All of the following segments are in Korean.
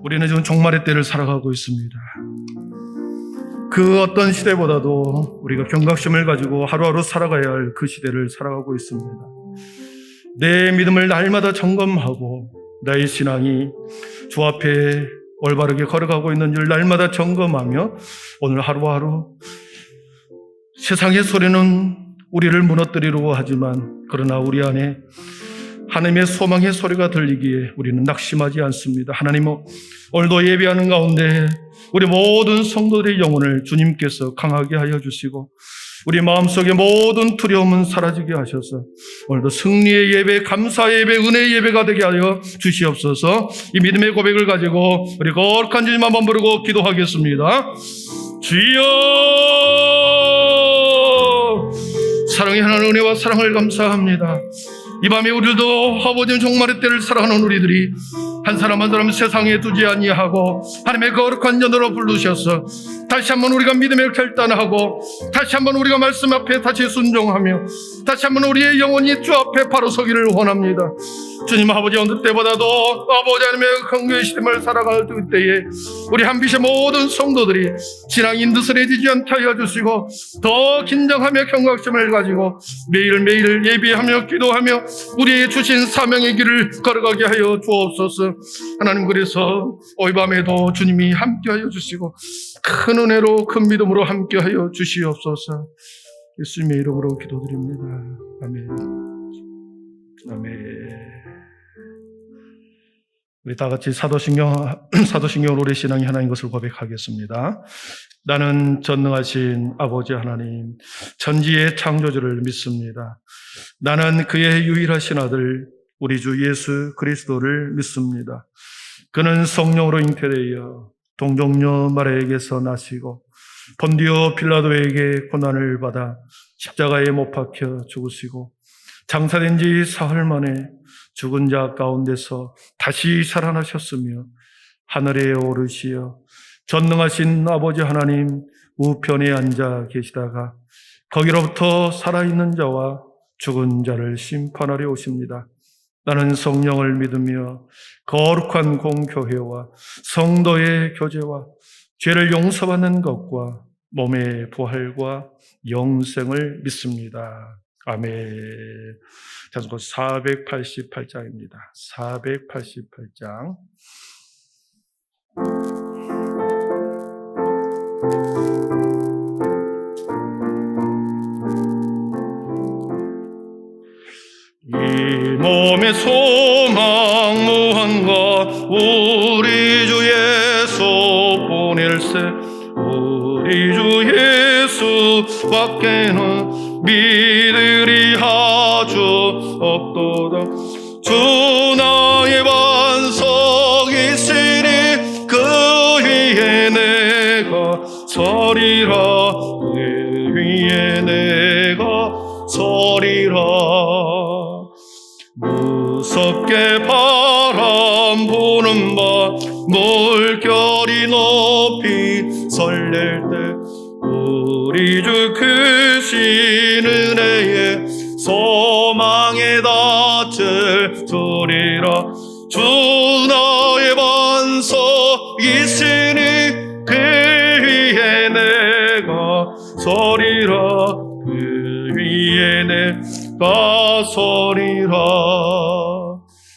우리는 지금 종말의 때를 살아가고 있습니다. 그 어떤 시대보다도 우리가 경각심을 가지고 하루하루 살아가야 할 그 시대를 살아가고 있습니다. 내 믿음을 날마다 점검하고 나의 신앙이 주 앞에 올바르게 걸어가고 있는지를 날마다 점검하며 오늘 하루하루 세상의 소리는 우리를 무너뜨리려고 하지만 그러나 우리 안에 하나님의 소망의 소리가 들리기에 우리는 낙심하지 않습니다. 하나님은 오늘도 예배하는 가운데 우리 모든 성도들의 영혼을 주님께서 강하게 하여 주시고 우리 마음속의 모든 두려움은 사라지게 하셔서 오늘도 승리의 예배, 감사의 예배, 은혜의 예배가 되게 하여 주시옵소서. 이 믿음의 고백을 가지고 우리 거룩한 주님 한번 부르고 기도하겠습니다. 주여, 사랑의 하나님 은혜와 사랑을 감사합니다. 이 밤에 우리도 아버지의 종말의 때를 살아가는 우리들이 한 사람 한 사람 세상에 두지 아니하고 하나님의 거룩한 전으로 부르셔서 다시 한번 우리가 믿음에 결단하고 다시 한번 우리가 말씀 앞에 다시 순종하며 다시 한번 우리의 영혼이 주 앞에 바로 서기를 원합니다. 주님 아버지, 어느 때보다도 아버지 하나님의 긍휼의 시대를 살아갈 때에 우리 한빛의 모든 성도들이 신앙이 느슨해지지 않게 하여 주시고 더 긴장하며 경각심을 가지고 매일매일 예비하며 기도하며 우리의 주신 사명의 길을 걸어가게 하여 주옵소서. 하나님, 그래서 이 밤에도 주님이 함께하여 주시고 큰 은혜로 큰 믿음으로 함께하여 주시옵소서. 예수님의 이름으로 기도드립니다. 아멘. 아멘. 우리 다 같이 사도신경으로 우리 신앙이 하나인 것을 고백하겠습니다. 나는 전능하신 아버지 하나님, 천지의 창조주를 믿습니다. 나는 그의 유일하신 아들 우리 주 예수 그리스도를 믿습니다. 그는 성령으로 잉태되어 동정녀 마리아에게서 나시고 본디오 빌라도에게 고난을 받아 십자가에 못 박혀 죽으시고 장사된 지 사흘 만에 죽은 자 가운데서 다시 살아나셨으며 하늘에 오르시어 전능하신 아버지 하나님 우편에 앉아 계시다가 거기로부터 살아있는 자와 죽은 자를 심판하려 오십니다. 나는 성령을 믿으며 거룩한 공교회와 성도의 교제와 죄를 용서받는 것과 몸의 부활과 영생을 믿습니다. 아멘. 자전거 488장입니다. 488장. 이 몸의 소망 무한가 우리 주 예수 보낼세. 우리 주 예수밖에는 믿으리 하주 없도다. 주 나의 반석이시니 그 위에 내가 서리라. 그 위에 내가 서리라. 무섭게 바람 부는 밤 물결이 높이 설렐 때 우리 주 크신 은혜에 소망에 닿을 주리라. 주 나의 반석이시니 그 위에 내가 서리라. 그 위에 내가 서리라.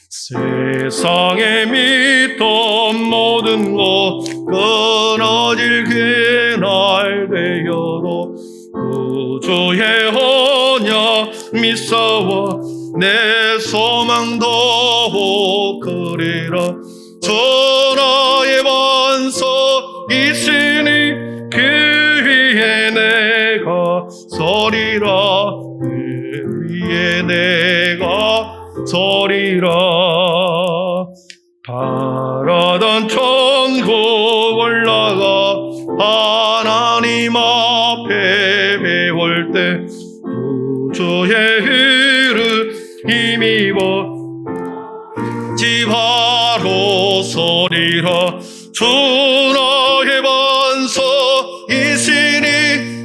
세상에 믿던 모든 것 끊어질 그날 되어도 구주의 언약 믿사와 내 소망 더욱 크리라. 주 나의 반석이시니 그 위에 내가 서리라. 그 위에 내가 서리라. 바라던 천국 올라가 하나님 앞에 배울 때 구주의 흐름 힘입어 지 바로 서리라. 주 나의 반석이시니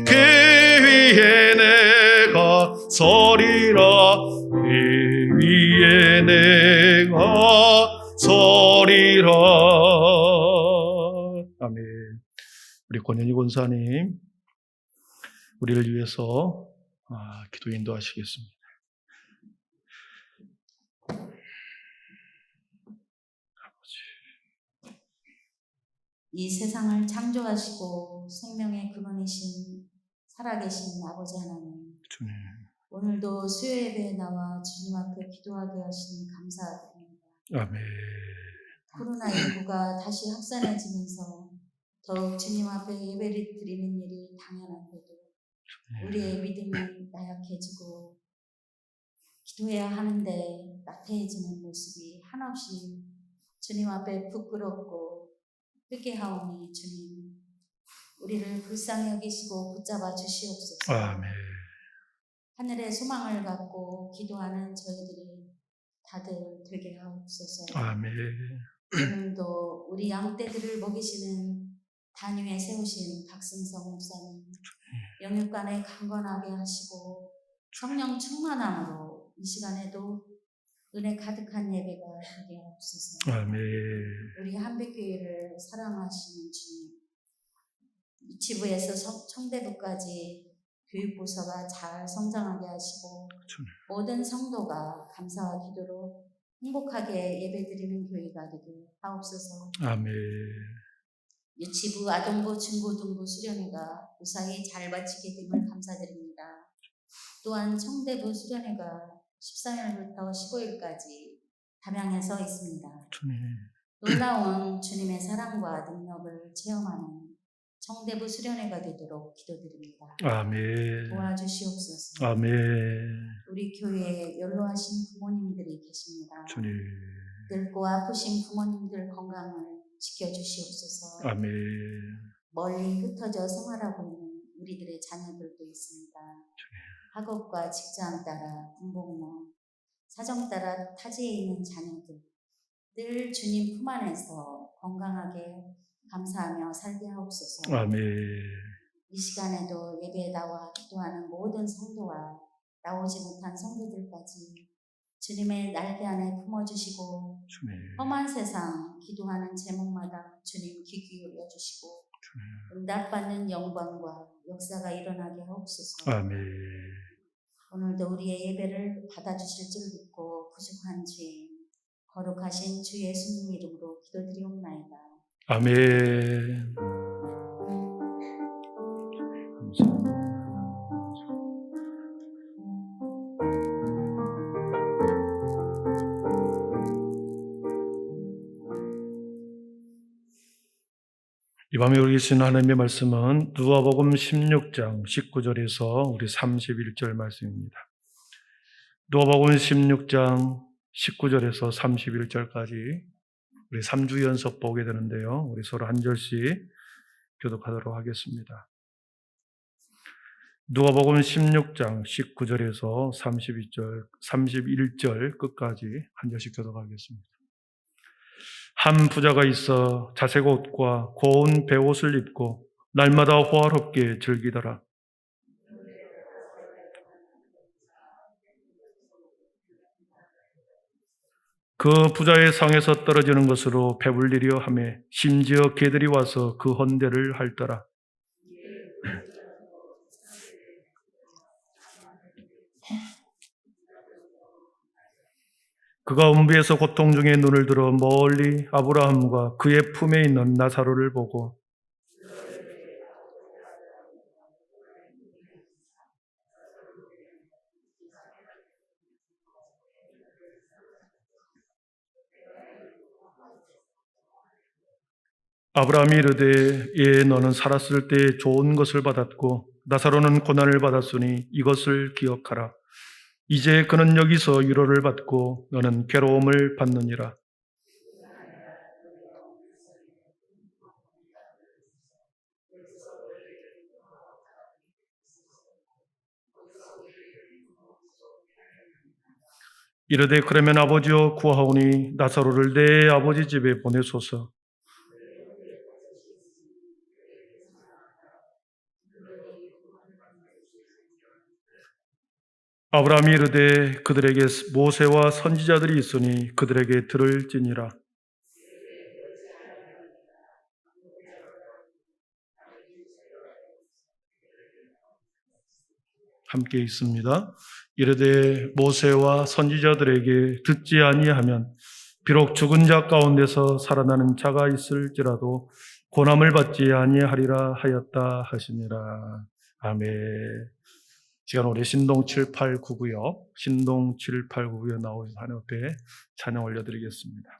그 위에 내가 서리라. 그 위에 내가 서리라. 아멘. 우리 권현희 권사님, 우리를 위해서 기도 인도하시겠습니다. 이 세상을 창조하시고 생명의 근원이신 살아계신 아버지 하나님, 주님. 오늘도 수요 예배에 나와 주님 앞에 기도하게 하시니 감사드립니다. 아멘. 코로나19가 다시 확산해지면서 더욱 주님 앞에 예배를 드리는 일이 당연한데도 우리의 믿음이 나약해지고 기도해야 하는데 나태해지는 모습이 한없이 주님 앞에 부끄럽고 회개하오니 주님, 우리를 불쌍히 여기시고 붙잡아 주시옵소서. 아멘. 하늘의 소망을 갖고 기도하는 저희들이 다들 되게 하옵소서. 아멘. 오늘도 우리 양떼들을 먹이시는 단위에 세우신 박승성 목사님, 영육간에 강건하게 하시고 성령 충만함으로 이 시간에도 은혜 가득한 예배가 되게 하옵소서. 아멘. 우리 한백교회를 사랑하시는 주님, 유치부에서 청대부까지 교육부서가 잘 성장하게 하시고 모든 성도가 감사와 기도로 행복하게 예배드리는 교회가 되게 하옵소서. 아멘. 유치부, 아동부, 중고등부 수련회가 무사히 잘 마치게 됨을 감사드립니다. 또한 청대부 수련회가 13일부터 15일까지 담양에서 있습니다. 주님. 놀라운 주님의 사랑과 능력을 체험하는 청대부 수련회가 되도록 기도드립니다. 아멘. 도와주시옵소서. 아멘. 우리 교회에 연로하신 부모님들이 계십니다. 주님. 늙고 아프신 부모님들 건강을 지켜주시옵소서. 아멘. 멀리 흩어져 생활하고 있는 우리들의 자녀들도 있습니다. 학업과 직장 따라 군복무, 사정 따라 타지에 있는 자녀들, 늘 주님 품 안에서 건강하게 감사하며 살게 하옵소서. 아멘. 이 시간에도 예배에 나와 기도하는 모든 성도와 나오지 못한 성도들까지 주님의 날개 안에 품어주시고 주님. 험한 세상 기도하는 제목마다 주님 귀 기울여 주시고 응답받는 영광과 역사가 일어나게 하옵소서. 아멘. 오늘도 우리의 예배를 받아주실 줄 믿고 부족한 죄인 거룩하신 주 예수님 이름으로 기도드리옵나이다. 아멘. 감사합니다. 이 밤에 우리 주신 하나님의 말씀은 누가복음 16장 19절에서 우리 31절 말씀입니다. 누가복음 16장 19절에서 31절까지 우리 3주 연속 보게 되는데요. 우리 서로 한 절씩 교독하도록 하겠습니다. 누가복음 16장 19절에서 31절 끝까지 한 절씩 교독하겠습니다. 한 부자가 있어 자색 옷과 고운 베옷을 입고 날마다 호화롭게 즐기더라. 그 부자의 상에서 떨어지는 것으로 배불리려 하며 심지어 개들이 와서 그 헌대를 핥더라. 그가 음부에서 고통 중에 눈을 들어 멀리 아브라함과 그의 품에 있는 나사로를 보고 아브라함이 이르되 예 너는 살았을 때 좋은 것을 받았고 나사로는 고난을 받았으니 이것을 기억하라. 이제 그는 여기서 위로를 받고 너는 괴로움을 받느니라. 이르되 그러면 아버지여 구하오니 나사로를 내 아버지 집에 보내소서. 아브라함이 이르되 그들에게 모세와 선지자들이 있으니 그들에게 들을지니라. 함께 있습니다. 이르되 모세와 선지자들에게 듣지 아니하면 비록 죽은 자 가운데서 살아나는 자가 있을지라도 고난을 받지 아니하리라 하였다 하시니라. 아멘. 시간 우리 신동 7899요. 신동 7899에 나오신 하나님 앞에 찬양 올려드리겠습니다.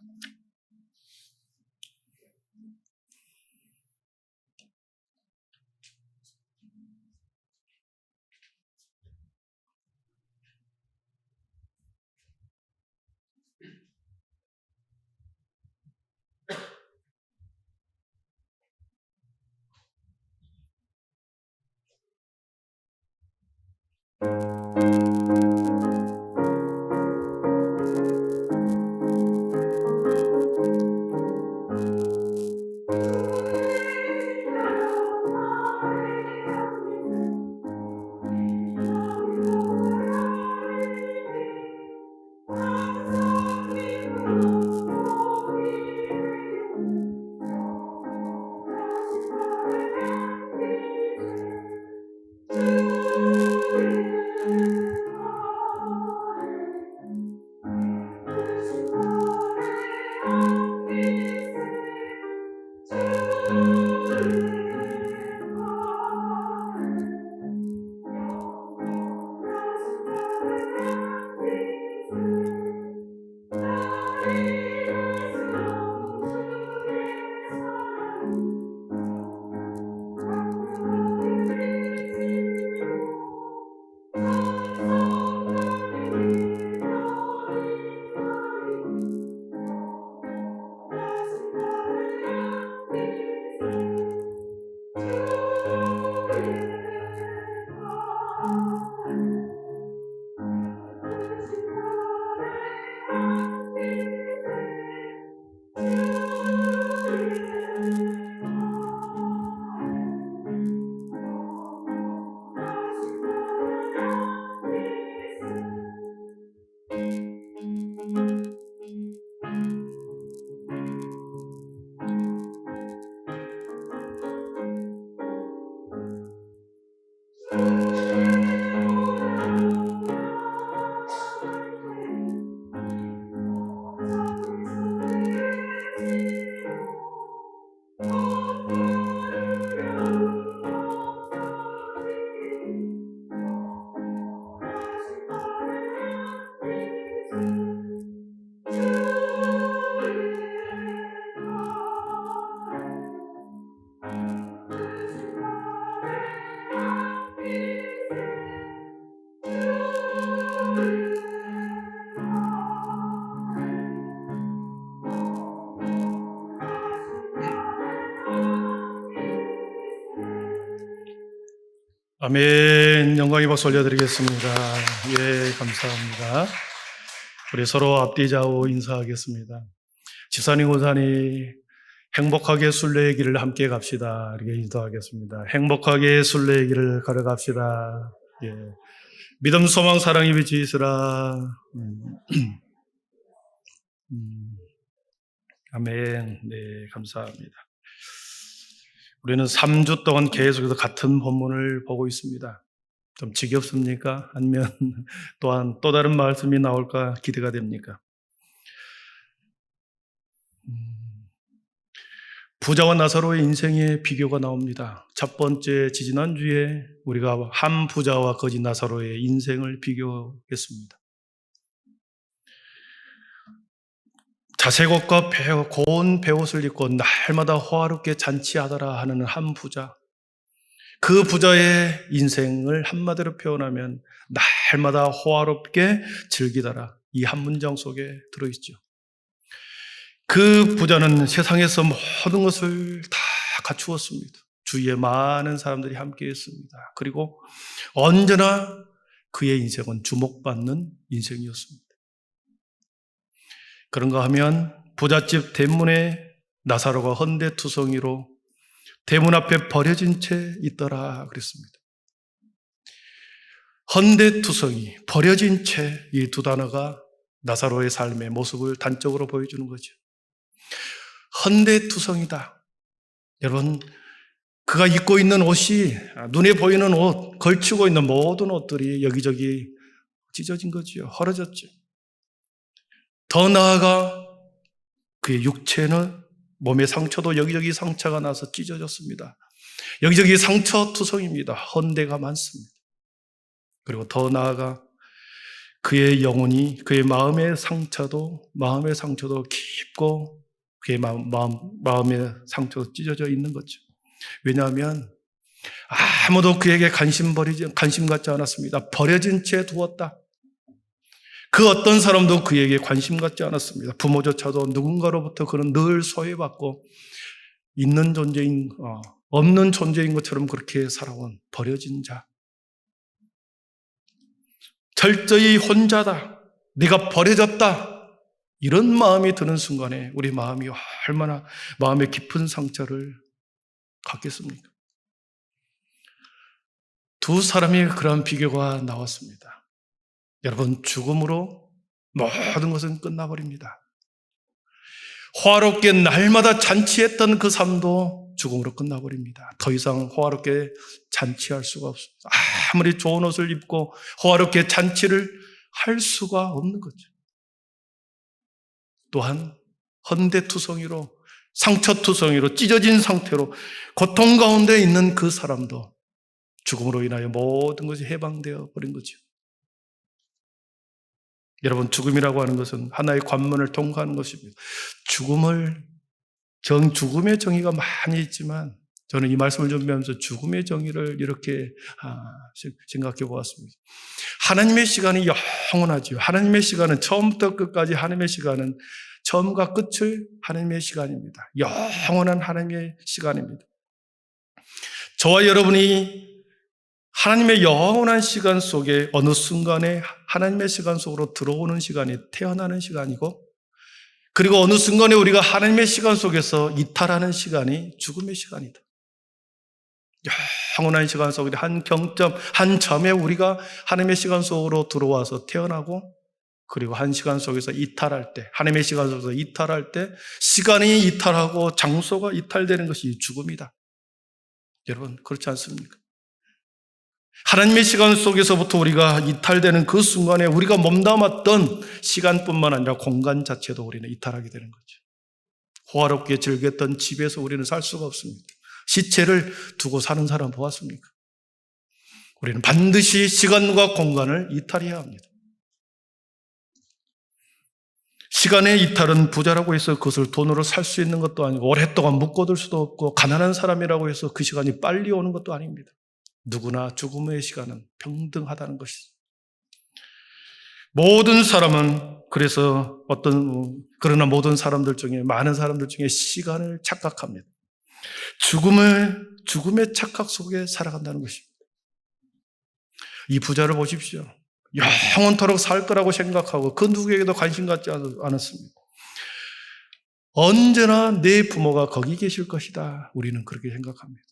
아멘. 영광의 박수 올려드리겠습니다. 예, 감사합니다. 우리 서로 앞뒤 좌우 인사하겠습니다. 집사님, 권사님, 행복하게 순례의 길을 함께 갑시다. 이렇게 인사하겠습니다. 행복하게 순례의 길을 걸어갑시다. 예. 믿음, 소망, 사랑이 빛이 있으라. 아멘. 네, 감사합니다. 우리는 3주 동안 계속해서 같은 본문을 보고 있습니다. 좀 지겹습니까? 아니면 또한 또 다른 말씀이 나올까 기대가 됩니까? 부자와 나사로의 인생의 비교가 나옵니다. 첫 번째 지지난주에 우리가 한 부자와 거지 나사로의 인생을 비교했습니다. 자색 옷과 고운 베옷을 입고 날마다 호화롭게 잔치하더라 하는 한 부자. 그 부자의 인생을 한마디로 표현하면 날마다 호화롭게 즐기더라. 이 한 문장 속에 들어있죠. 그 부자는 세상에서 모든 것을 다 갖추었습니다. 주위에 많은 사람들이 함께 했습니다. 그리고 언제나 그의 인생은 주목받는 인생이었습니다. 그런가 하면 부잣집 대문에 나사로가 헌데투성이로 대문 앞에 버려진 채 있더라 그랬습니다. 헌데투성이, 버려진 채, 이 두 단어가 나사로의 삶의 모습을 단적으로 보여주는 거죠. 헌데투성이다. 여러분, 그가 입고 있는 옷이, 눈에 보이는 옷, 걸치고 있는 모든 옷들이 여기저기 찢어진 거지요. 헐어졌죠. 더 나아가 그의 육체는, 몸의 상처도 여기저기 상처가 나서 찢어졌습니다. 여기저기 상처투성입니다. 헌데가 많습니다. 그리고 더 나아가 그의 영혼이, 그의 마음의 상처도 깊고 그의 마음의 상처도 찢어져 있는 거죠. 왜냐하면 아무도 그에게 관심 갖지 않았습니다. 버려진 채 두었다. 그 어떤 사람도 그에게 관심 갖지 않았습니다. 부모조차도 누군가로부터 그는 늘 소외받고 없는 존재인 것처럼 그렇게 살아온 버려진 자. 철저히 혼자다. 네가 버려졌다. 이런 마음이 드는 순간에 우리 마음이 얼마나 마음의 깊은 상처를 갖겠습니까? 두 사람의 그런 비교가 나왔습니다. 여러분, 죽음으로 모든 것은 끝나버립니다. 호화롭게 날마다 잔치했던 그 삶도 죽음으로 끝나버립니다. 더 이상 호화롭게 잔치할 수가 없습니다. 아무리 좋은 옷을 입고 호화롭게 잔치를 할 수가 없는 거죠. 또한 헌데투성이로, 상처투성이로, 찢어진 상태로 고통 가운데 있는 그 사람도 죽음으로 인하여 모든 것이 해방되어 버린 거죠. 여러분, 죽음이라고 하는 것은 하나의 관문을 통과하는 것입니다. 죽음의 정의가 많이 있지만 저는 이 말씀을 준비하면서 죽음의 정의를 이렇게 생각해 보았습니다. 하나님의 시간이 영원하지요. 하나님의 시간은 처음부터 끝까지, 하나님의 시간은 처음과 끝을 하나님의 시간입니다. 영원한 하나님의 시간입니다. 저와 여러분이 하나님의 영원한 시간 속에 어느 순간에 하나님의 시간 속으로 들어오는 시간이 태어나는 시간이고, 그리고 어느 순간에 우리가 하나님의 시간 속에서 이탈하는 시간이 죽음의 시간이다. 영원한 시간 속에 한 경점, 한 점에 우리가 하나님의 시간 속으로 들어와서 태어나고, 그리고 한 시간 속에서 이탈할 때, 하나님의 시간 속에서 이탈할 때, 시간이 이탈하고 장소가 이탈되는 것이 죽음이다. 여러분, 그렇지 않습니까? 하나님의 시간 속에서부터 우리가 이탈되는 그 순간에 우리가 몸담았던 시간뿐만 아니라 공간 자체도 우리는 이탈하게 되는 거죠. 호화롭게 즐겼던 집에서 우리는 살 수가 없습니다. 시체를 두고 사는 사람 보았습니까? 우리는 반드시 시간과 공간을 이탈해야 합니다. 시간의 이탈은 부자라고 해서 그것을 돈으로 살 수 있는 것도 아니고, 오랫동안 묶어둘 수도 없고, 가난한 사람이라고 해서 그 시간이 빨리 오는 것도 아닙니다. 누구나 죽음의 시간은 평등하다는 것이죠. 모든 사람은 그러나 모든 사람들 중에, 많은 사람들 중에 시간을 착각합니다. 죽음의 착각 속에 살아간다는 것입니다. 이 부자를 보십시오. 영원토록 살 거라고 생각하고 그 누구에게도 관심 갖지 않았습니다. 언제나 내 부모가 거기 계실 것이다. 우리는 그렇게 생각합니다.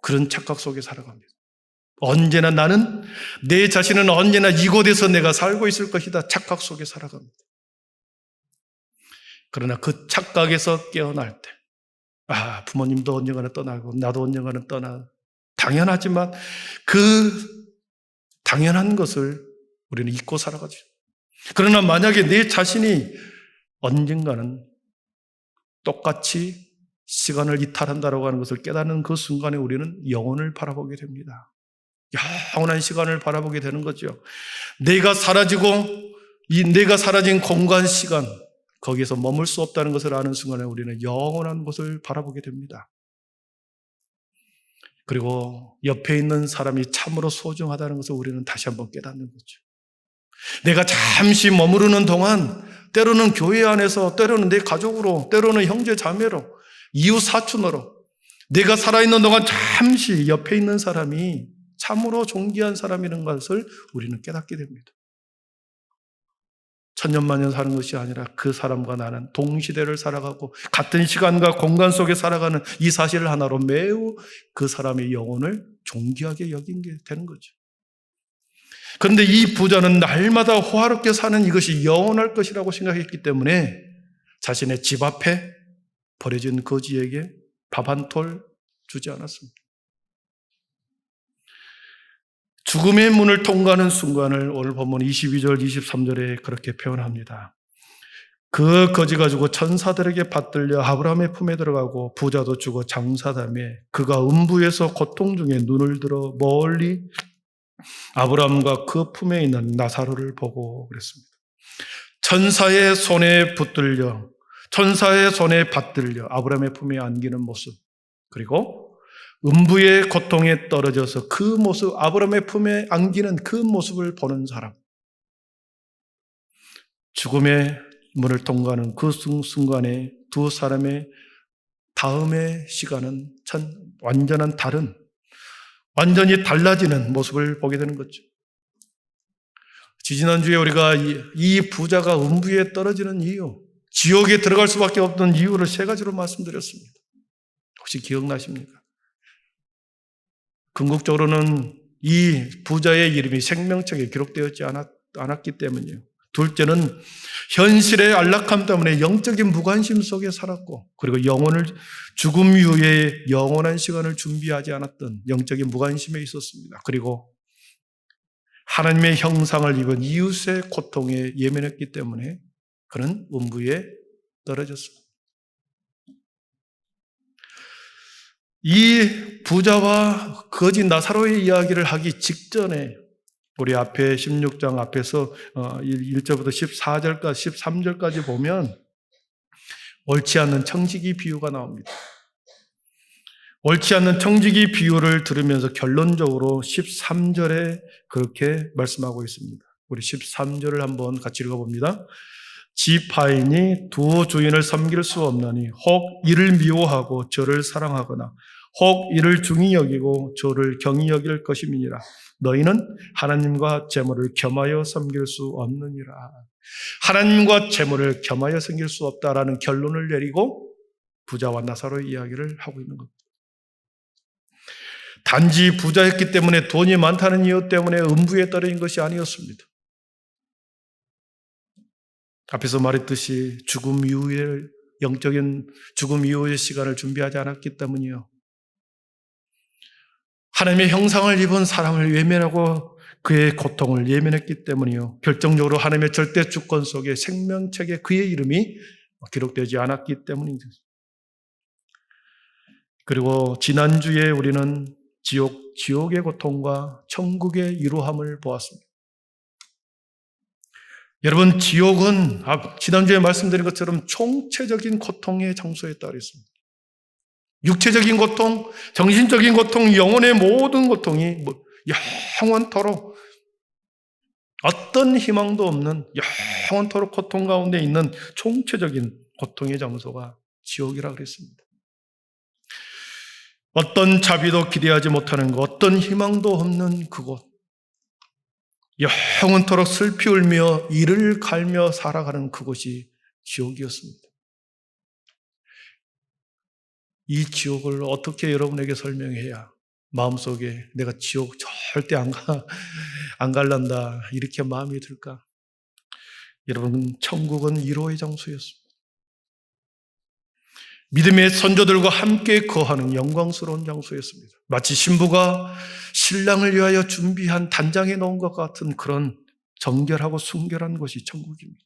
그런 착각 속에 살아갑니다. 언제나 내 자신은 언제나 이곳에서 내가 살고 있을 것이다. 착각 속에 살아갑니다. 그러나 그 착각에서 깨어날 때, 부모님도 언젠가는 떠나고 나도 언젠가는 당연하지만 그 당연한 것을 우리는 잊고 살아가죠. 그러나 만약에 내 자신이 언젠가는 똑같이 시간을 이탈한다라고 하는 것을 깨닫는 그 순간에 우리는 영혼을 바라보게 됩니다. 영원한 시간을 바라보게 되는 거죠. 내가 사라진 공간, 시간, 거기에서 머물 수 없다는 것을 아는 순간에 우리는 영원한 것을 바라보게 됩니다. 그리고 옆에 있는 사람이 참으로 소중하다는 것을 우리는 다시 한번 깨닫는 거죠. 내가 잠시 머무르는 동안 때로는 교회 안에서, 때로는 내 가족으로, 때로는 형제 자매로, 이웃 사촌으로 내가 살아있는 동안 잠시 옆에 있는 사람이 참으로 존귀한 사람이라는 것을 우리는 깨닫게 됩니다. 천년만년 사는 것이 아니라 그 사람과 나는 동시대를 살아가고 같은 시간과 공간 속에 살아가는 이 사실을 하나로 매우 그 사람의 영혼을 존귀하게 여기게 되는 거죠. 그런데 이 부자는 날마다 호화롭게 사는 이것이 영원할 것이라고 생각했기 때문에 자신의 집 앞에 버려진 거지에게 밥 한 톨 주지 않았습니다. 죽음의 문을 통과하는 순간을 오늘 본문 22절, 23절에 그렇게 표현합니다. 그 거지 가지고 천사들에게 받들려 아브라함의 품에 들어가고 부자도 죽어 장사다며 그가 음부에서 고통 중에 눈을 들어 멀리 아브라함과 그 품에 있는 나사로를 보고 그랬습니다. 천사의 손에 붙들려, 천사의 손에 받들려 아브라함의 품에 안기는 모습, 그리고 음부의 고통에 떨어져서 그 모습, 아브라함의 품에 안기는 그 모습을 보는 사람, 죽음의 문을 통과하는 그 순간에 두 사람의 다음의 시간은 완전한 다른, 완전히 달라지는 모습을 보게 되는 거죠. 지지난주에 우리가 이 부자가 음부에 떨어지는 이유, 지옥에 들어갈 수밖에 없는 이유를 세 가지로 말씀드렸습니다. 혹시 기억나십니까? 궁극적으로는 이 부자의 이름이 생명책에 기록되었지 않았기 때문이에요. 둘째는 현실의 안락함 때문에 영적인 무관심 속에 살았고, 그리고 죽음 이후에 영원한 시간을 준비하지 않았던 영적인 무관심에 있었습니다. 그리고 하나님의 형상을 입은 이웃의 고통에 예민했기 때문에 그는 음부에 떨어졌습니다. 이 부자와 거지 나사로의 이야기를 하기 직전에 우리 앞에 16장 앞에서 1절부터 14절까지 13절까지 보면 옳지 않는 청지기 비유가 나옵니다. 옳지 않는 청지기 비유를 들으면서 결론적으로 13절에 그렇게 말씀하고 있습니다. 우리 13절을 한번 같이 읽어봅니다. 지파인이 두 주인을 섬길 수 없나니 혹 이를 미워하고 저를 사랑하거나 혹 이를 중히 여기고 저를 경히 여길 것임이니라. 너희는 하나님과 재물을 겸하여 섬길 수 없느니라. 하나님과 재물을 겸하여 섬길 수 없다라는 결론을 내리고 부자와 나사로의 이야기를 하고 있는 겁니다. 단지 부자였기 때문에 돈이 많다는 이유 때문에 음부에 떨어진 것이 아니었습니다. 앞에서 말했듯이 죽음 이후에 영적인 죽음 이후의 시간을 준비하지 않았기 때문이요. 하나님의 형상을 입은 사람을 외면하고 그의 고통을 예민했기 때문이요. 결정적으로 하나님의 절대 주권 속에 생명책에 그의 이름이 기록되지 않았기 때문입니다. 그리고 지난주에 우리는 지옥의 고통과 천국의 이루함을 보았습니다. 여러분, 지옥은 지난주에 말씀드린 것처럼 총체적인 고통의 장소에 따라 있습니다. 육체적인 고통, 정신적인 고통, 영혼의 모든 고통이 영원토록 어떤 희망도 없는 영원토록 고통 가운데 있는 총체적인 고통의 장소가 지옥이라 그랬습니다. 어떤 자비도 기대하지 못하는 것, 어떤 희망도 없는 그곳, 영원토록 슬피 울며 이를 갈며 살아가는 그곳이 지옥이었습니다. 이 지옥을 어떻게 여러분에게 설명해야 마음속에 내가 지옥 절대 안 갈란다 이렇게 마음이 들까? 여러분, 천국은 위로의 장소였습니다. 믿음의 선조들과 함께 거하는 영광스러운 장소였습니다. 마치 신부가 신랑을 위하여 준비한 단장에 놓은 것 같은 그런 정결하고 순결한 곳이 천국입니다.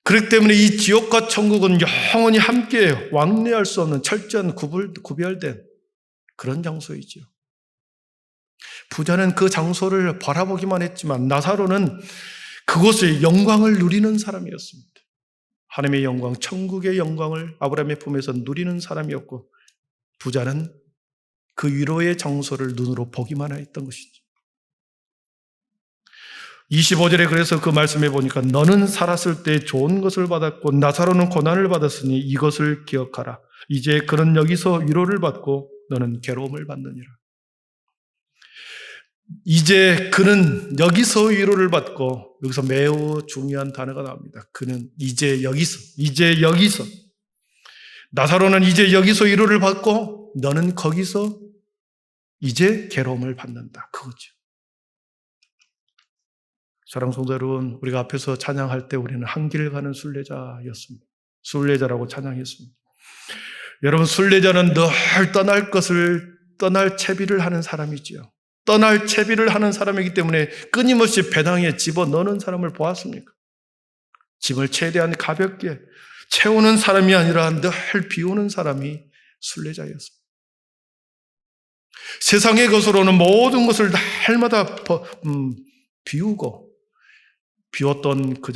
그렇기 때문에 이 지옥과 천국은 영원히 함께 왕래할 수 없는 철저한 구별된 그런 장소이죠. 부자는 그 장소를 바라보기만 했지만 나사로는 그곳의 영광을 누리는 사람이었습니다. 하나님의 영광, 천국의 영광을 아브라함의 품에서 누리는 사람이었고 부자는 그 위로의 장소를 눈으로 보기만 했던 것이죠. 25절에 그래서 그 말씀해 보니까 너는 살았을 때 좋은 것을 받았고 나사로는 고난을 받았으니 이것을 기억하라. 이제 그는 여기서 위로를 받고 너는 괴로움을 받느니라. 이제 그는 여기서 위로를 받고, 여기서 매우 중요한 단어가 나옵니다. 그는 이제 여기서 나사로는 이제 여기서 위로를 받고 너는 거기서 이제 괴로움을 받는다. 그거죠. 사랑하는 성도 여러분, 우리가 앞에서 찬양할 때 우리는 한 길 가는 순례자였습니다. 순례자라고 찬양했습니다. 여러분, 순례자는 늘 떠날 것을 떠날 채비를 하는 사람이지요. 떠날 채비를 하는 사람이기 때문에 끊임없이 배낭에 집어넣는 사람을 보았습니까? 짐을 최대한 가볍게 채우는 사람이 아니라 늘 비우는 사람이 순례자였습니다. 세상의 것으로는 모든 것을 날마다 비우고 비웠던 그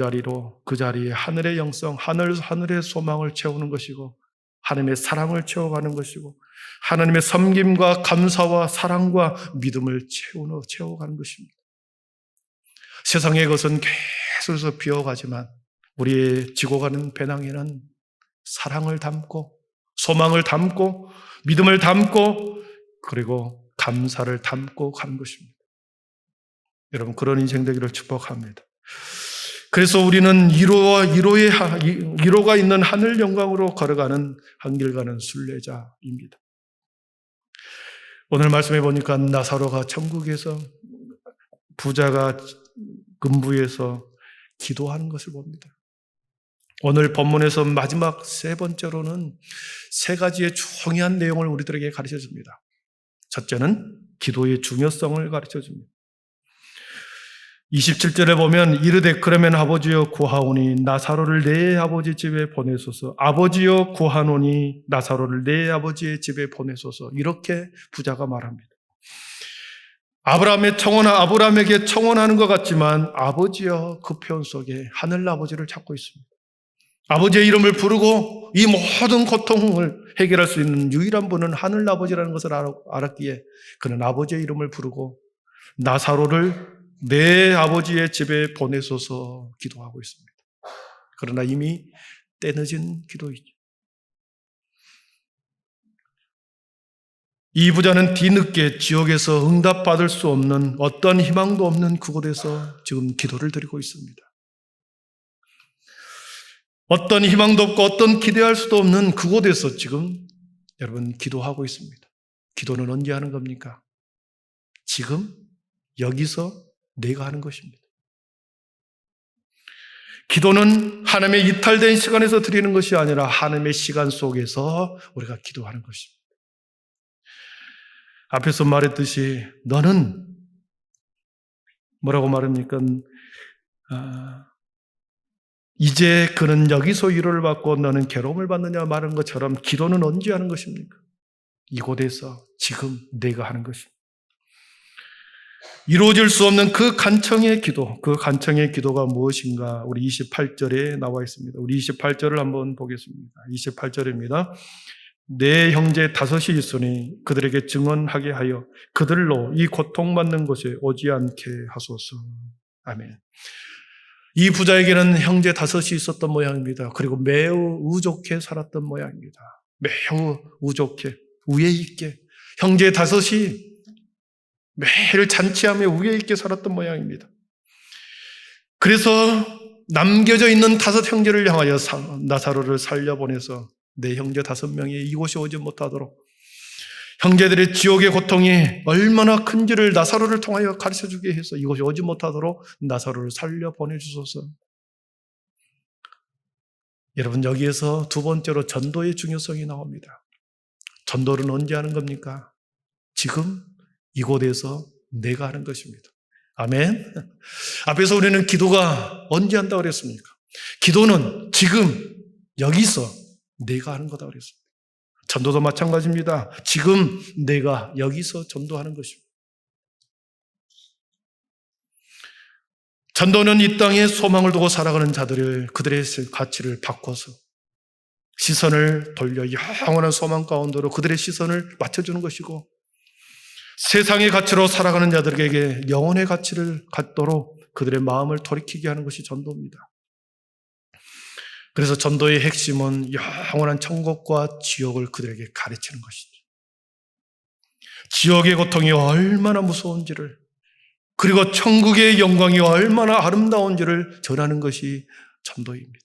자리에 하늘의 영성, 하늘의 소망을 채우는 것이고 하나님의 사랑을 채워가는 것이고 하나님의 섬김과 감사와 사랑과 믿음을 채워가는 것입니다. 세상의 것은 계속해서 비워가지만 우리의 지고 가는 배낭에는 사랑을 담고 소망을 담고 믿음을 담고 그리고 감사를 담고 가는 것입니다. 여러분 그런 인생 되기를 축복합니다. 그래서 우리는 이로가 있는 하늘 영광으로 걸어가는 한길 가는 순례자입니다. 오늘 말씀해 보니까 나사로가 천국에서 부자가 근부에서 기도하는 것을 봅니다. 오늘 본문에서 마지막 세 번째로는 세 가지의 중요한 내용을 우리들에게 가르쳐 줍니다. 첫째는 기도의 중요성을 가르쳐 줍니다. 27절에 보면 이르되 그러면 아버지여 구하오니 나사로를 내 아버지 집에 보내소서. 아버지여 구하노니 나사로를 내 아버지의 집에 보내소서. 이렇게 부자가 말합니다. 아브라함에게 청혼하는 것 같지만 아버지여 그 표현 속에 하늘 아버지를 찾고 있습니다. 아버지의 이름을 부르고 이 모든 고통을 해결할 수 있는 유일한 분은 하늘 아버지라는 것을 알았기에 그는 아버지의 이름을 부르고 나사로를 내 아버지의 집에 보내소서 기도하고 있습니다. 그러나 이미 때늦은 기도이죠. 이 부자는 뒤늦게 지옥에서 응답받을 수 없는 어떤 희망도 없는 그곳에서 지금 기도를 드리고 있습니다. 어떤 희망도 없고 어떤 기대할 수도 없는 그곳에서 지금 여러분 기도하고 있습니다. 기도는 언제 하는 겁니까? 지금 여기서 내가 하는 것입니다. 기도는 하나님의 이탈된 시간에서 드리는 것이 아니라 하나님의 시간 속에서 우리가 기도하는 것입니다. 앞에서 말했듯이 너는 뭐라고 말합니까? 이제 그는 여기서 위로를 받고 너는 괴로움을 받느냐 말한 것처럼 기도는 언제 하는 것입니까? 이곳에서 지금 내가 하는 것입니다. 이루어질 수 없는 그 간청의 기도가 무엇인가? 우리 28절에 나와 있습니다. 우리 28절을 한번 보겠습니다. 28절입니다. 내 형제 다섯이 있으니 그들에게 증언하게 하여 그들로 이 고통받는 곳에 오지 않게 하소서. 아멘. 이 부자에게는 형제 다섯이 있었던 모양입니다. 그리고 매우 우좋게 살았던 모양입니다. 매우 우좋게, 우애 있게 형제 다섯이 매일 잔치하며 우애 있게 살았던 모양입니다. 그래서 남겨져 있는 다섯 형제를 향하여 나사로를 살려보내서 내 형제 5명이 이곳에 오지 못하도록 형제들의 지옥의 고통이 얼마나 큰지를 나사로를 통하여 가르쳐주게 해서 이곳에 오지 못하도록 나사로를 살려보내주소서. 여러분 여기에서 두 번째로 전도의 중요성이 나옵니다. 전도는 언제 하는 겁니까? 지금 이곳에서 내가 하는 것입니다. 아멘. 앞에서 우리는 기도가 언제 한다고 그랬습니까? 기도는 지금 여기서 내가 하는 거다 그랬습니다. 전도도 마찬가지입니다. 지금 내가 여기서 전도하는 것입니다. 전도는 이 땅에 소망을 두고 살아가는 자들을 그들의 가치를 바꿔서 시선을 돌려 영원한 소망 가운데로 그들의 시선을 맞춰주는 것이고 세상의 가치로 살아가는 자들에게 영혼의 가치를 갖도록 그들의 마음을 돌이키게 하는 것이 전도입니다. 그래서 전도의 핵심은 영원한 천국과 지옥을 그들에게 가르치는 것이죠. 지옥의 고통이 얼마나 무서운지를 그리고 천국의 영광이 얼마나 아름다운지를 전하는 것이 전도입니다.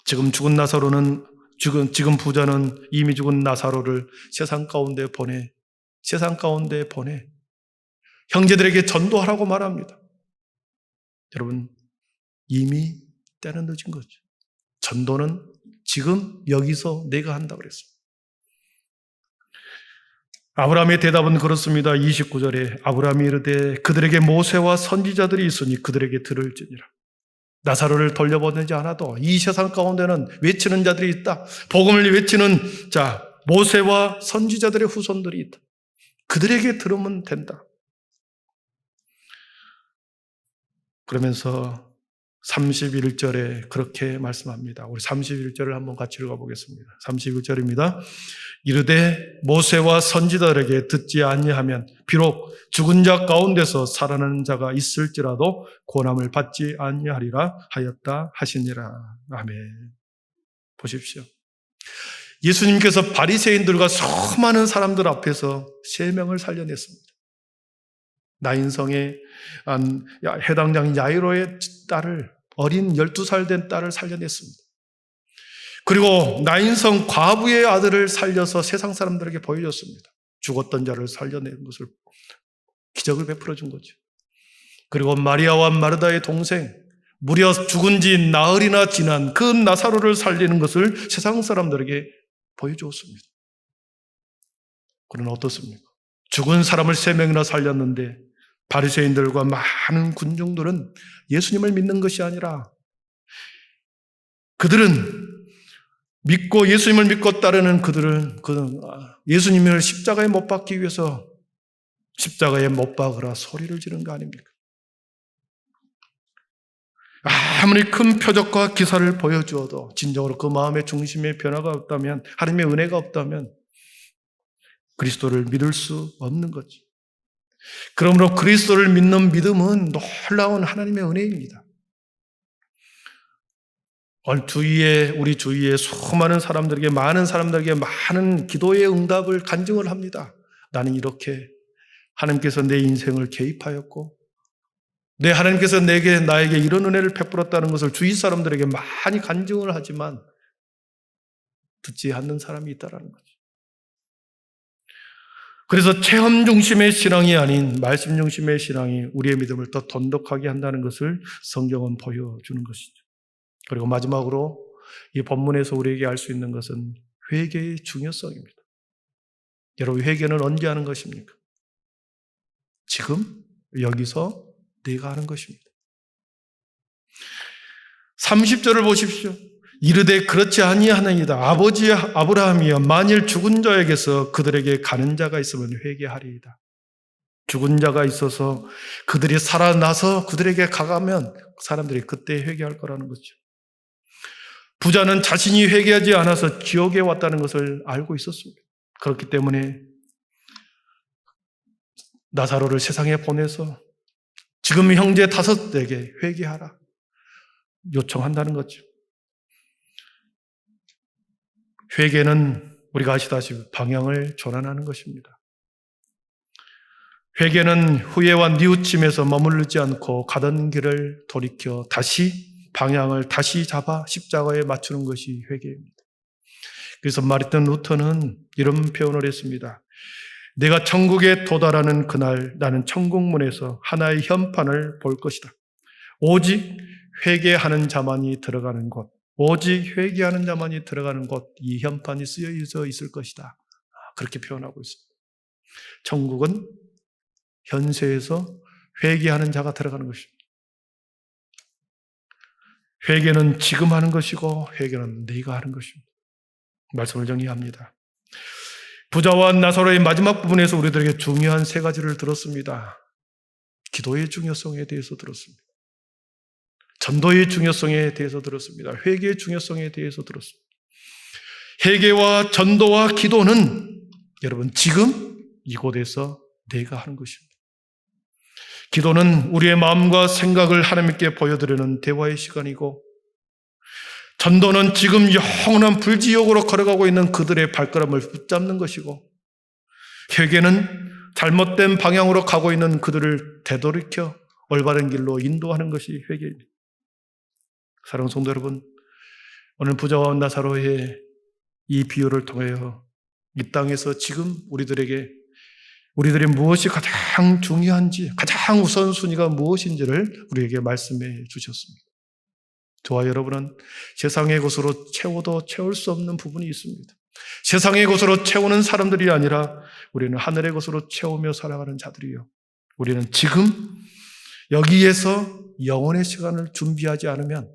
지금 부자는 이미 죽은 나사로를 세상 가운데 보내 형제들에게 전도하라고 말합니다. 여러분 이미 때는 늦은 거죠. 전도는 지금 여기서 내가 한다고 그랬습니다. 아브라함의 대답은 그렇습니다. 29절에 아브라함이 이르되 그들에게 모세와 선지자들이 있으니 그들에게 들을지니라. 나사로를 돌려보내지 않아도 이 세상 가운데는 외치는 자들이 있다. 복음을 외치는 모세와 선지자들의 후손들이 있다. 그들에게 들으면 된다. 그러면서 31절에 그렇게 말씀합니다. 우리 31절을 한번 같이 읽어보겠습니다. 31절입니다. 이르되 모세와 선지자들에게 듣지 아니하면 비록 죽은 자 가운데서 살아나는 자가 있을지라도 고난을 받지 아니하리라 하였다 하시니라. 아멘. 보십시오. 예수님께서 바리새인들과 수많은 사람들 앞에서 3명을 살려냈습니다. 나인성의 해당장 야이로의 딸을, 어린 12살 된 딸을 살려냈습니다. 그리고 나인성 과부의 아들을 살려서 세상 사람들에게 보여줬습니다. 죽었던 자를 살려낸 것을, 기적을 베풀어 준 거죠. 그리고 마리아와 마르다의 동생, 무려 죽은 지 나흘이나 지난 그 나사로를 살리는 것을 세상 사람들에게 보여주었습니다. 그러나 어떻습니까? 죽은 사람을 3명이나 살렸는데 바리새인들과 많은 군중들은 예수님을 믿는 것이 아니라 예수님을 믿고 따르는 그들은 예수님을 십자가에 못 박기 위해서 십자가에 못 박으라 소리를 지른 거 아닙니까? 아무리 큰 표적과 기사를 보여주어도 진정으로 그 마음의 중심에 변화가 없다면, 하나님의 은혜가 없다면 그리스도를 믿을 수 없는 거지. 그러므로 그리스도를 믿는 믿음은 놀라운 하나님의 은혜입니다. 우리 주위에 수많은 사람들에게, 많은 사람들에게 많은 기도의 응답을 간증을 합니다. 나는 이렇게 하나님께서 내 인생을 개입하였고, 하나님께서 나에게 이런 은혜를 베풀었다는 것을 주위 사람들에게 많이 간증을 하지만 듣지 않는 사람이 있다는 거죠. 그래서 체험 중심의 신앙이 아닌 말씀 중심의 신앙이 우리의 믿음을 더 돈독하게 한다는 것을 성경은 보여주는 것이죠. 그리고 마지막으로 이 본문에서 우리에게 알 수 있는 것은 회개의 중요성입니다. 여러분, 회개는 언제 하는 것입니까? 지금 여기서 내가 하는 것입니다. 30절을 보십시오. 이르되 그렇지 아니하나이다. 아버지 아브라함이여, 만일 죽은 자에게서 그들에게 가는 자가 있으면 회개하리이다. 죽은 자가 있어서 그들이 살아나서 그들에게 가가면 사람들이 그때 회개할 거라는 거죠. 부자는 자신이 회개하지 않아서 지옥에 왔다는 것을 알고 있었습니다. 그렇기 때문에 나사로를 세상에 보내서 지금 형제 5에게 회개하라 요청한다는 거죠. 회개는 우리가 아시다시피 방향을 전환하는 것입니다. 회개는 후회와 뉘우침에서 머무르지 않고 가던 길을 돌이켜 방향을 다시 잡아 십자가에 맞추는 것이 회개입니다. 그래서 마르틴 루터는 이런 표현을 했습니다. 내가 천국에 도달하는 그날 나는 천국문에서 하나의 현판을 볼 것이다. 오직 회개하는 자만이 들어가는 곳, 오직 회개하는 자만이 들어가는 곳, 이 현판이 쓰여져 있을 것이다. 그렇게 표현하고 있습니다. 천국은 현세에서 회개하는 자가 들어가는 것입니다. 회개는 지금 하는 것이고 회개는 네가 하는 것입니다. 말씀을 정리합니다. 부자와 나사로의 마지막 부분에서 우리들에게 중요한 3가지를 들었습니다. 기도의 중요성에 대해서 들었습니다. 전도의 중요성에 대해서 들었습니다. 회개의 중요성에 대해서 들었습니다. 회개와 전도와 기도는 여러분 지금 이곳에서 내가 하는 것입니다. 기도는 우리의 마음과 생각을 하나님께 보여드리는 대화의 시간이고, 전도는 지금 영원한 불지옥으로 걸어가고 있는 그들의 발걸음을 붙잡는 것이고, 회개는 잘못된 방향으로 가고 있는 그들을 되돌이켜 올바른 길로 인도하는 것이 회개입니다. 사랑하는 성도 여러분, 오늘 부자와 나사로의 이 비유를 통하여 이 땅에서 지금 우리들의 무엇이 가장 중요한지, 가장 우선순위가 무엇인지를 우리에게 말씀해 주셨습니다. 저와 여러분은 세상의 것으로 채워도 채울 수 없는 부분이 있습니다. 세상의 것으로 채우는 사람들이 아니라 우리는 하늘의 것으로 채우며 살아가는 자들이요. 우리는 지금 여기에서 영원의 시간을 준비하지 않으면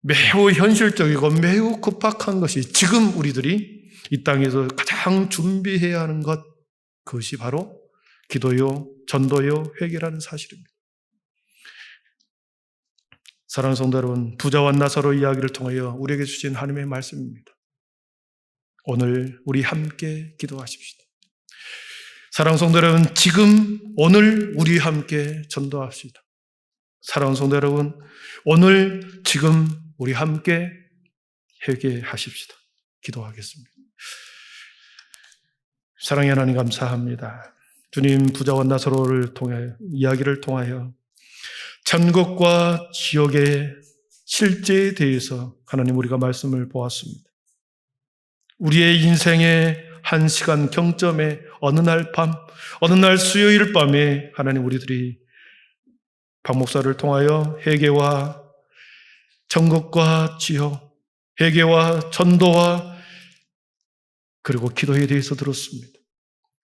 매우 현실적이고 매우 급박한 것이 지금 우리들이 이 땅에서 가장 준비해야 하는 것, 그것이 바로 기도요, 전도요, 회개라는 사실입니다. 사랑하는 성도 여러분, 부자와 나사로 이야기를 통하여 우리에게 주신 하나님의 말씀입니다. 오늘 우리 함께 기도하십시다. 사랑하는 성도 여러분, 지금 오늘 우리 함께 전도합시다. 사랑하는 성도 여러분, 오늘 지금 우리 함께 회개하십시다. 기도하겠습니다. 사랑의 하나님 감사합니다. 주님, 부자와 나사로를 통해 이야기를 통하여 천국과 지옥의 실제에 대해서 하나님 우리가 말씀을 보았습니다. 우리의 인생의 한 시간 경점에 어느 날 밤, 어느 날 수요일 밤에 하나님 우리들이 박 목사를 통하여 회개와 천국과 지옥, 회개와 전도와 그리고 기도에 대해서 들었습니다.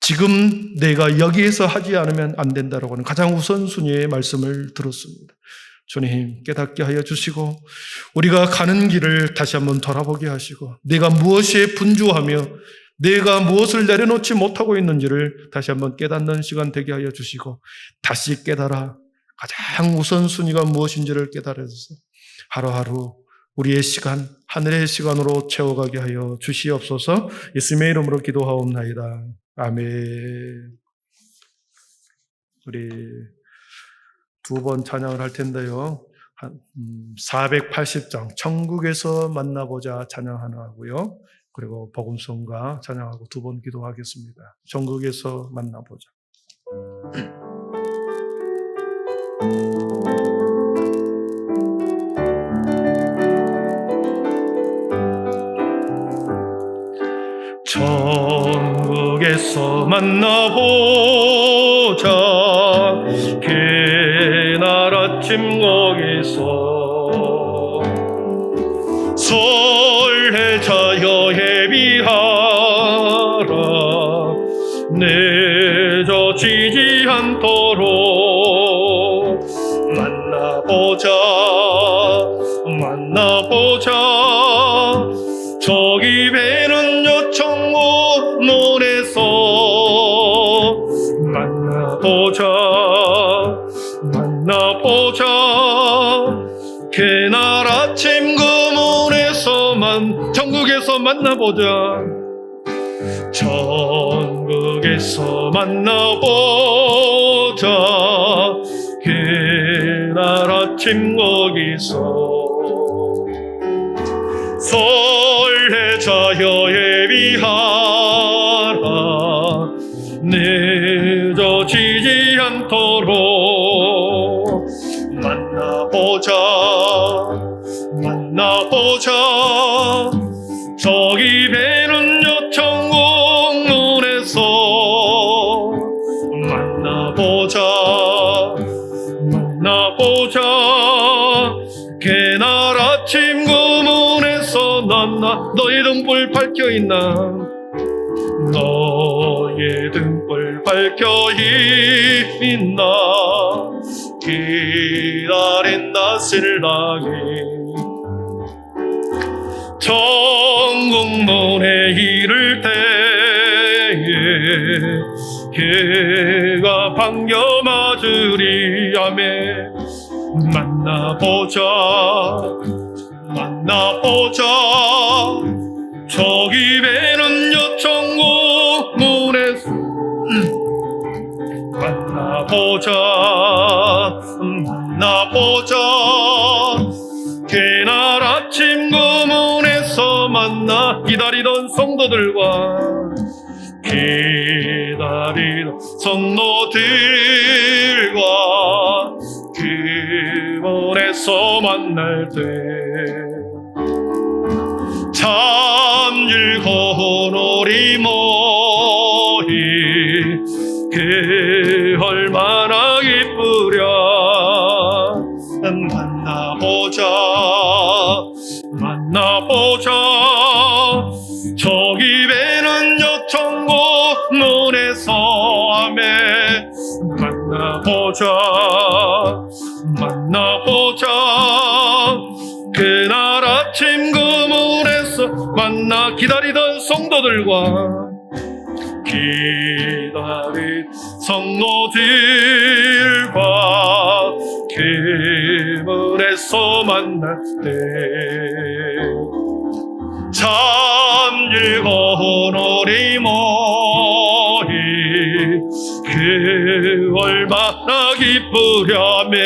지금 내가 여기에서 하지 않으면 안 된다라고 하는 가장 우선순위의 말씀을 들었습니다. 주님, 깨닫게 하여 주시고 우리가 가는 길을 다시 한번 돌아보게 하시고 내가 무엇에 분주하며 내가 무엇을 내려놓지 못하고 있는지를 다시 한번 깨닫는 시간 되게 하여 주시고 다시 깨달아 가장 우선순위가 무엇인지를 깨달아서 하루하루 우리의 시간, 하늘의 시간으로 채워가게 하여 주시옵소서. 예수님의 이름으로 기도하옵나이다. 아멘. 우리 두 번 찬양을 할 텐데요. 480장 천국에서 만나보자 찬양 하나 하고요. 그리고 복음성가 찬양하고 두 번 기도하겠습니다. 천국에서 만나보자. 천국에서 만나보자. 그날 아침 거기서 설레자여 예비하라. 늦어지지 않도록 만나보자. 저기 배는 요청고 논에서 만나보자. 그날 아침 그 문에서만 천국에서 만나보자. 그날 아침 거기서 설레자여 예비하라. 늦어지지 않도록 만나보자. 저기 배는 요청공 문에서 만나보자. 그날 아침 그 문에서 너의 등불 밝혀있나. 너의 등불 밝혀있나. 기다린다 신랑이. 천국 문에 이를 때에 그가 반겨 맞으리. 아멘. 만나보자. 저기 배는 요청국 문에서 만나보자. 그날 아침 그 문에서 만나 기다리던 성도들과 그 문에서 만날 때 참 즐거운 우리 모임 그 얼마나 기쁘랴. 만나보자. 만나보자. 저기 배는 여천국 문에서 아멘. 만나보자. 만나보자. 그날 아침 그 문에서 만나 기다리던 성도들과 기다린 성도들과 그 문에서 만날 때 참 즐거운 우리 모임 그 얼마나 기쁘려면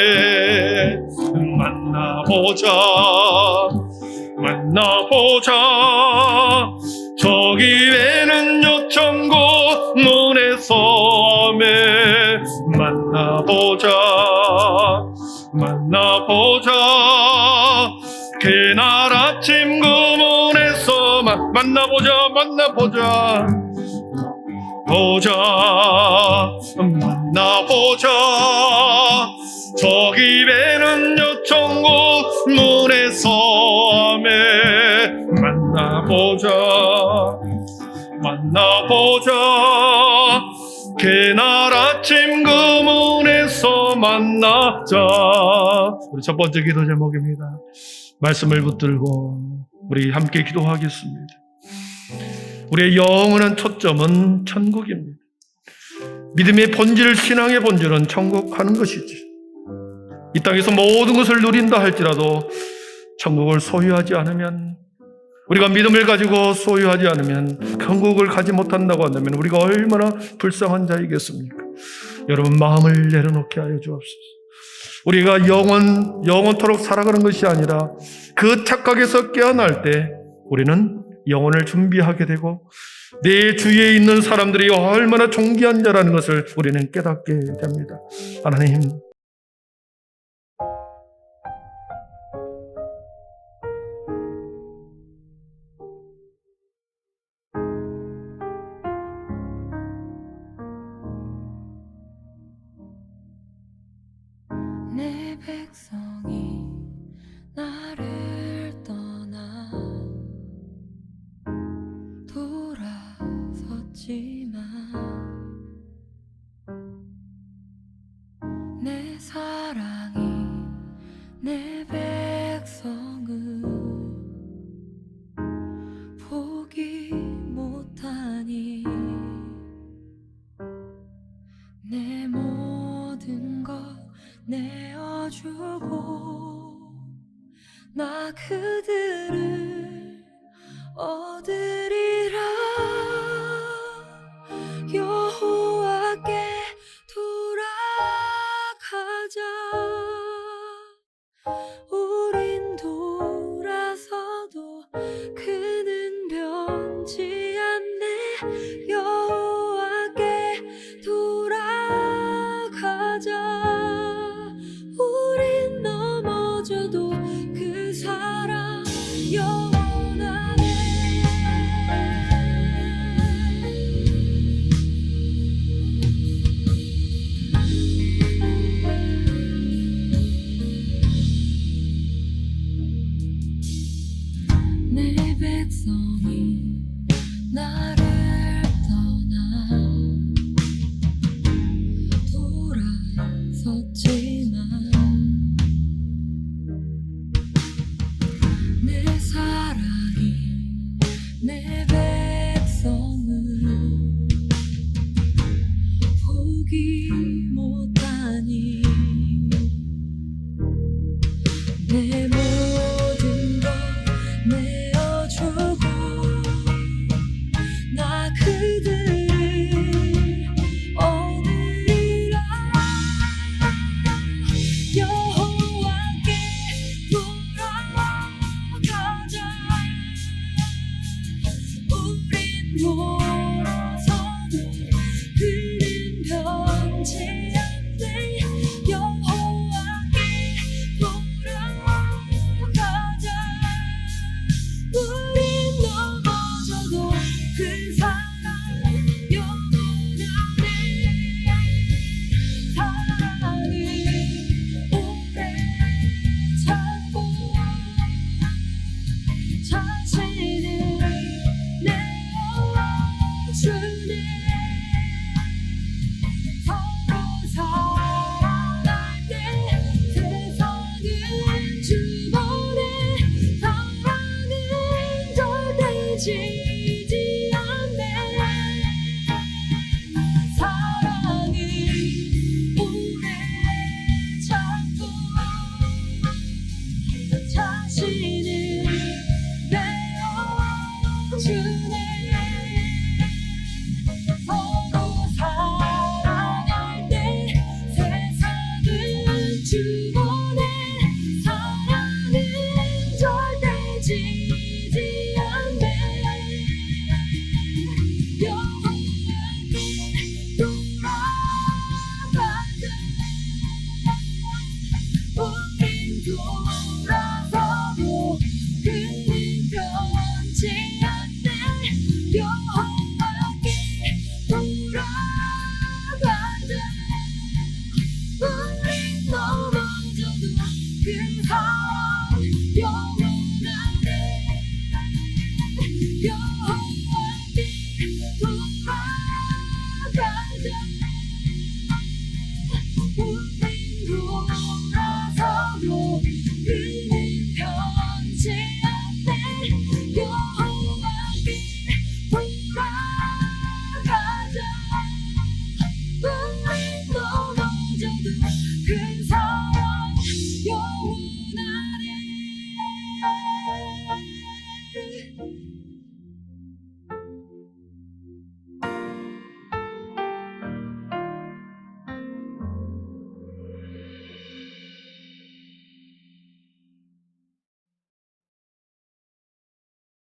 만나보자. 만나보자. 저기 외는 요천국 문에서 아멘. 만나보자. 만나보자. 그날 아침 그 문에서 만나보자. 만나보자. 보자. 만나보자. 저기 배는 요천국 문에서 아멘. 만나보자. 만나보자. 그날 아침 그 문에서 만나자. 우리 첫 번째 기도 제목입니다. 말씀을 붙들고 우리 함께 기도하겠습니다. 우리의 영원한 초점은 천국입니다. 믿음의 본질, 신앙의 본질은 천국 가는 것이지. 이 땅에서 모든 것을 누린다 할지라도 천국을 소유하지 않으면, 우리가 믿음을 가지고 소유하지 않으면, 천국을 가지 못한다고 한다면 우리가 얼마나 불쌍한 자이겠습니까? 여러분, 마음을 내려놓게 하여 주옵소서. 우리가 영원토록 살아가는 것이 아니라 그 착각에서 깨어날 때 우리는 영혼을 준비하게 되고 내 주위에 있는 사람들이 얼마나 존귀한 자라는 것을 우리는 깨닫게 됩니다. 하나님, 내 백성이 나를 떠나 돌아섰지만 내 사랑이 내 백성을 포기 못하니 내 모든 것 내어주고 나 그들을 얻으리라. 여호와께 돌아가자. 우린 돌아서도 그는 변치 않네. 여호와께 돌아가자. 우린 넘어져도 그 사랑 영원하네. 내 백성이 나를 떠나 돌아섰지만 내 사랑이 내 백성을 포기 못하니 내 모든 것 내어주고 영